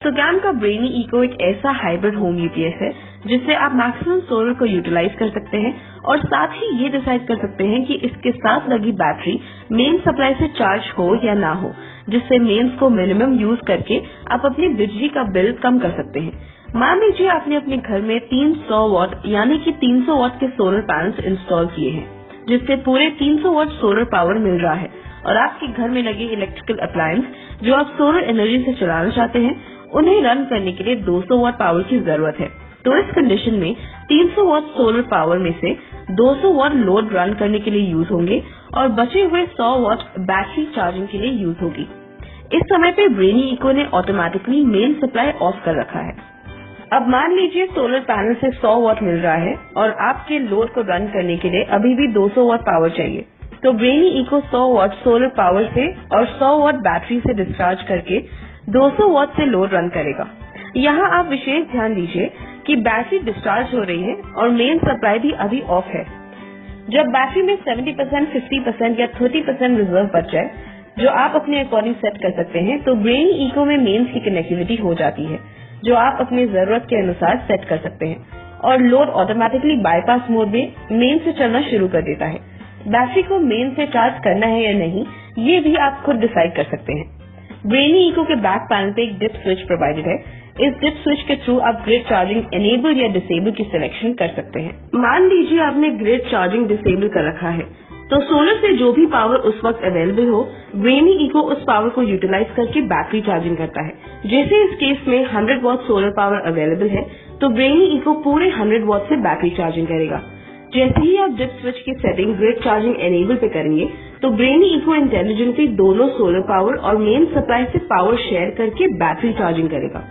सुकैम का brainy eco एक ऐसा हाइब्रिड होम यूपीएस है जिससे आप मैक्सिमम सोलर को यूटिलाइज कर सकते हैं और साथ ही ये डिसाइड कर सकते हैं कि इसके साथ लगी बैटरी मेन सप्लाई से चार्ज हो या ना हो, जिससे मेन्स को मिनिमम यूज करके आप अपनी बिजली का बिल कम कर सकते हैं। मान लीजिए आपने अपने घर में 300 वॉट यानी कि 300 वॉट के सोलर पैनल्स इंस्टॉल किए हैं, जिससे पूरे 300 वॉट सोलर पावर मिल रहा है और आपके घर में लगे इलेक्ट्रिकल अप्लायंस जो आप सोलर एनर्जी से चलाना चाहते हैं उन्हें रन करने के लिए 200 वॉट पावर की जरूरत है। तो इस कंडीशन में 300 वॉट सोलर पावर में से 200 वॉट लोड रन करने के लिए यूज होंगे और बचे हुए 100 वॉट बैटरी चार्जिंग के लिए यूज होगी। इस समय पे ब्रेनी इको ने ऑटोमेटिकली मेन सप्लाई ऑफ कर रखा है। अब मान लीजिए सोलर पैनल से 100 वॉट मिल रहा है और आपके लोड को रन करने के लिए अभी भी 200 वॉट पावर चाहिए, तो brainy eco 100 watt solar power से और 100 वॉट बैटरी से डिस्चार्ज करके 200 वॉट से लोड रन करेगा। यहाँ आप विशेष ध्यान दीजिए कि बैटरी डिस्चार्ज हो रही है और मेन सप्लाई भी अभी ऑफ है। जब बैटरी में 70%, 50% या 30% रिजर्व बच जाए, जो आप अपने अकॉर्डिंग सेट कर सकते हैं, तो ब्रेनी इको में मेन्स की कनेक्टिविटी हो जाती है, जो आप अपनी जरूरत के अनुसार सेट कर सकते हैं और लोड ऑटोमेटिकली बाईपास मोड में मेन से चलना शुरू कर देता है। बैटरी को मेन से चार्ज करना है या नहीं, ये भी आप खुद डिसाइड कर सकते हैं। ब्रेनी इको के बैक पैनल पे एक डिप स्विच प्रोवाइडेड है। इस डिप स्विच के थ्रू आप ग्रिड चार्जिंग एनेबल या डिसेबल की सिलेक्शन कर सकते हैं। मान लीजिए आपने ग्रिड चार्जिंग डिसेबल कर रखा है, तो सोलर से जो भी पावर उस वक्त अवेलेबल हो, ब्रेनी इको उस पावर को यूटिलाइज करके बैटरी चार्जिंग करता है। जैसे इस केस में 100 वॉट सोलर पावर अवेलेबल है, तो ब्रेनी इको पूरे 100 वॉट से बैटरी चार्जिंग करेगा। जैसे ही आप डिप स्विच की सेटिंग ग्रिड चार्जिंग एनेबल पे करेंगे, तो ब्रेनी इको इंटेलिजेंटली दोनों सोलर पावर और मेन सप्लाई से पावर शेयर करके बैटरी चार्जिंग करेगा।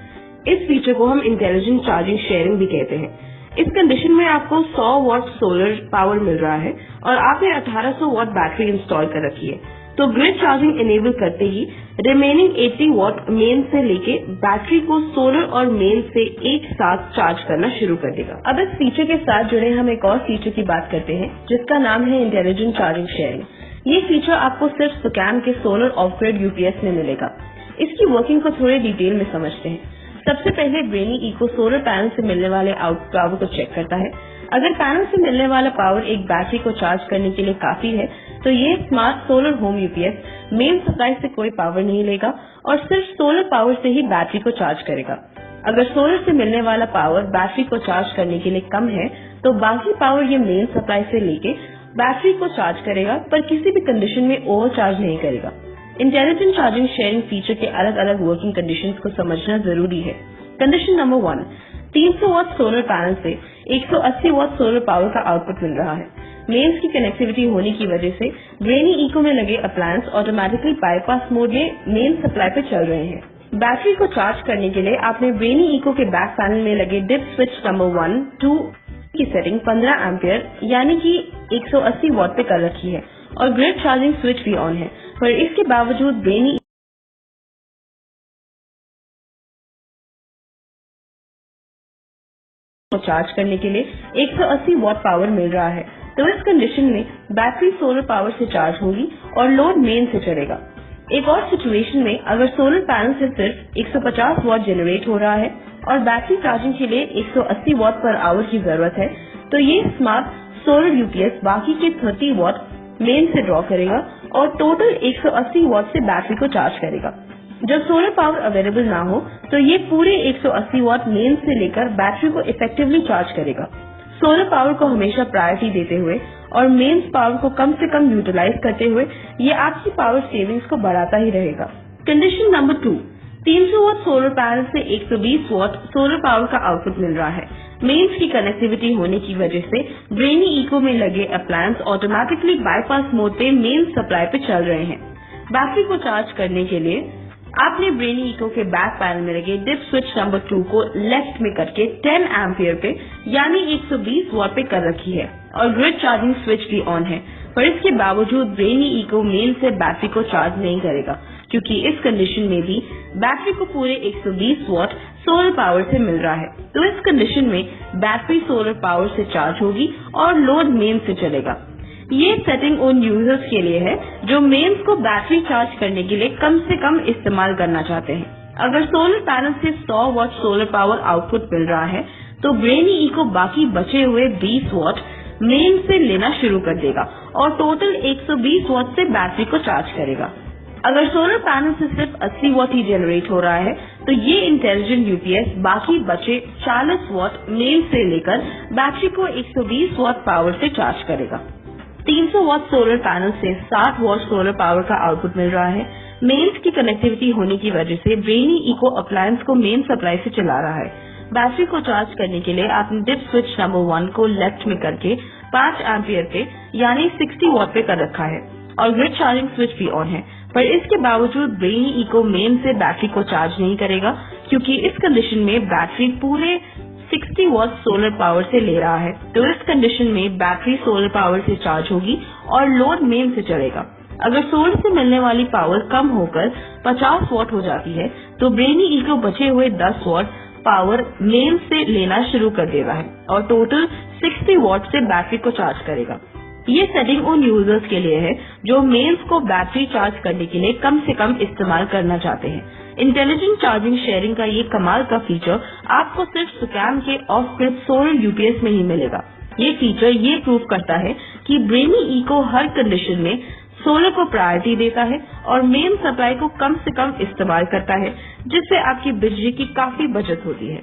इस फीचर को हम इंटेलिजेंट चार्जिंग शेयरिंग भी कहते हैं। इस कंडीशन में आपको 100 वॉट सोलर पावर मिल रहा है और आपने 1800 वॉट बैटरी इंस्टॉल कर रखी है, तो ग्रिड चार्जिंग एनेबल करते ही रिमेनिंग 80 वॉट मेन से लेके बैटरी को सोलर और मेन से एक साथ चार्ज करना शुरू कर देगा। अब इस फीचर के साथ जुड़े हम एक और फीचर की बात करते हैं, जिसका नाम है इंटेलिजेंट चार्जिंग शेयरिंग। ये फीचर आपको सिर्फ सुकैम के सोलर ऑफ ग्रिड यूपीएस में मिलेगा। इसकी वर्किंग को थोड़े डिटेल में समझते हैं। सबसे पहले ब्रेनी इको सोलर पैनल से मिलने वाले आउटपुट पावर को चेक करता है। अगर पैनल से मिलने वाला पावर एक बैटरी को चार्ज करने के लिए काफी है, तो ये smart solar home UPS main supply से कोई पावर नहीं लेगा और सिर्फ सोलर पावर से ही बैटरी को चार्ज करेगा। अगर सोलर से मिलने वाला पावर बैटरी को चार्ज करने के लिए कम है, तो बाकी पावर ये मेन सप्लाई से लेके बैटरी को चार्ज करेगा, पर किसी भी कंडीशन में ओवर चार्ज नहीं करेगा। इंटेलिजेंट चार्जिंग शेयरिंग फीचर के अलग अलग वर्किंग कंडीशंस को समझना जरूरी है। Condition number 1, 300 what solar panel से 180 वॉट सोलर पावर का आउटपुट मिल रहा है। मेन्स की कनेक्टिविटी होने की वजह से ब्रेनी इको में लगे अप्लायंस ऑटोमेटिकली बाईपास मोड में मेन सप्लाई पे चल रहे हैं। बैटरी को चार्ज करने के लिए आपने ब्रेनी इको के बैक पैनल में लगे डिप स्विच नंबर 1, 2 की सेटिंग 15 एम्पियर यानी कि 180 वॉट पे कर रखी है और ग्रिड चार्जिंग स्विच भी ऑन है, पर इसके बावजूद ब्रेनी को चार्ज करने के लिए 180 वॉट पावर मिल रहा है। तो इस कंडीशन में बैटरी सोलर पावर से चार्ज होगी और लोड मेन से चलेगा। एक और सिचुएशन में अगर सोलर पैनल से सिर्फ 150 वॉट जनरेट हो रहा है और बैटरी चार्जिंग के लिए 180 वॉट पर आवर की जरूरत है, तो ये स्मार्ट सोलर यूपीएस बाकी के 30 वॉट मेन से ड्रॉ करेगा और टोटल 180 वॉट से बैटरी को चार्ज करेगा। जब सोलर पावर अवेलेबल ना हो, तो ये पूरे 180 वॉट मेन से लेकर बैटरी को इफेक्टिवली चार्ज करेगा। सोलर पावर को हमेशा प्रायोरिटी देते हुए और मेन्स पावर को कम से कम यूटिलाइज करते हुए ये आपकी पावर सेविंग्स को बढ़ाता ही रहेगा। Condition number 2, 300 what solar panel से 120 वॉट सोलर पावर का आउटपुट मिल रहा है। मेन्स की कनेक्टिविटी होने की वजह से ब्रेनी इको में लगे अप्लायंस ऑटोमेटिकली बाईपास मोड पे मेन सप्लाई पे चल रहे हैं। बैटरी को चार्ज करने के लिए आपने ब्रेनी इको के बैक पैनल में लगे डिप स्विच नंबर 2 को लेफ्ट में करके 10 एम्पियर पे यानी 120 वॉट पे कर रखी है और ग्रिड चार्जिंग स्विच भी ऑन है, पर इसके बावजूद ब्रेनी इको मेन से बैटरी को चार्ज नहीं करेगा, क्योंकि इस कंडीशन में भी बैटरी को पूरे 120 वॉट सोलर पावर से मिल रहा है। तो इस कंडीशन में बैटरी सोलर पावर से चार्ज होगी और लोड मेन से चलेगा। ये सेटिंग उन यूजर्स के लिए है जो मेन्स को बैटरी चार्ज करने के लिए कम से कम इस्तेमाल करना चाहते हैं। अगर सोलर पैनल से 100 वॉट सोलर पावर आउटपुट मिल रहा है तो ब्रेनी इको बाकी बचे हुए 20 वॉट मेन से लेना शुरू कर देगा और टोटल 120 वॉट से बैटरी को चार्ज करेगा। अगर सोलर पैनल से सिर्फ 80 वॉट ही जनरेट हो रहा है तो ये इंटेलिजेंट यूपीएस बाकी बचे 40 वॉट मेन से लेकर बैटरी को 120 वॉट पावर से चार्ज करेगा। 300 वॉट सोलर पैनल से 60 वॉट सोलर पावर का आउटपुट मिल रहा है। मेन्स की कनेक्टिविटी होने की वजह से ब्रेनी इको अप्लायंस को मेन सप्लाई से चला रहा है। बैटरी को चार्ज करने के लिए आपने डिप स्विच नंबर 1 को लेफ्ट में करके 5 एम्पियर पे यानी 60 वॉट पे कर रखा है और ग्रिड चार्जिंग स्विच भी ऑन है, पर इसके बावजूद ब्रेनी इको मेन से बैटरी को चार्ज नहीं करेगा क्योंकि इस कंडीशन में बैटरी पूरे 60 वॉट सोलर पावर से ले रहा है। तो इस कंडीशन में बैटरी सोलर पावर से चार्ज होगी और लोड मेन से चलेगा। अगर सोलर से मिलने वाली पावर कम होकर 50 वॉट हो जाती है तो ब्रेनी इको बचे हुए 10 वॉट पावर मेन से लेना शुरू कर देगा है और टोटल 60 वॉट से बैटरी को चार्ज करेगा। ये सेटिंग उन यूजर्स के लिए है जो मेन्स को बैटरी चार्ज करने के लिए कम से कम इस्तेमाल करना चाहते हैं। इंटेलिजेंट चार्जिंग शेयरिंग का ये कमाल का फीचर आपको सिर्फ सुकैम के ऑफ ग्रिड सोलर यूपीएस में ही मिलेगा। ये फीचर ये प्रूव करता है कि ब्रेनी इको हर कंडीशन में सोलर को प्रायोरिटी देता है और मेन सप्लाई को कम से कम इस्तेमाल करता है, जिससे आपकी बिजली की काफी बचत होती है।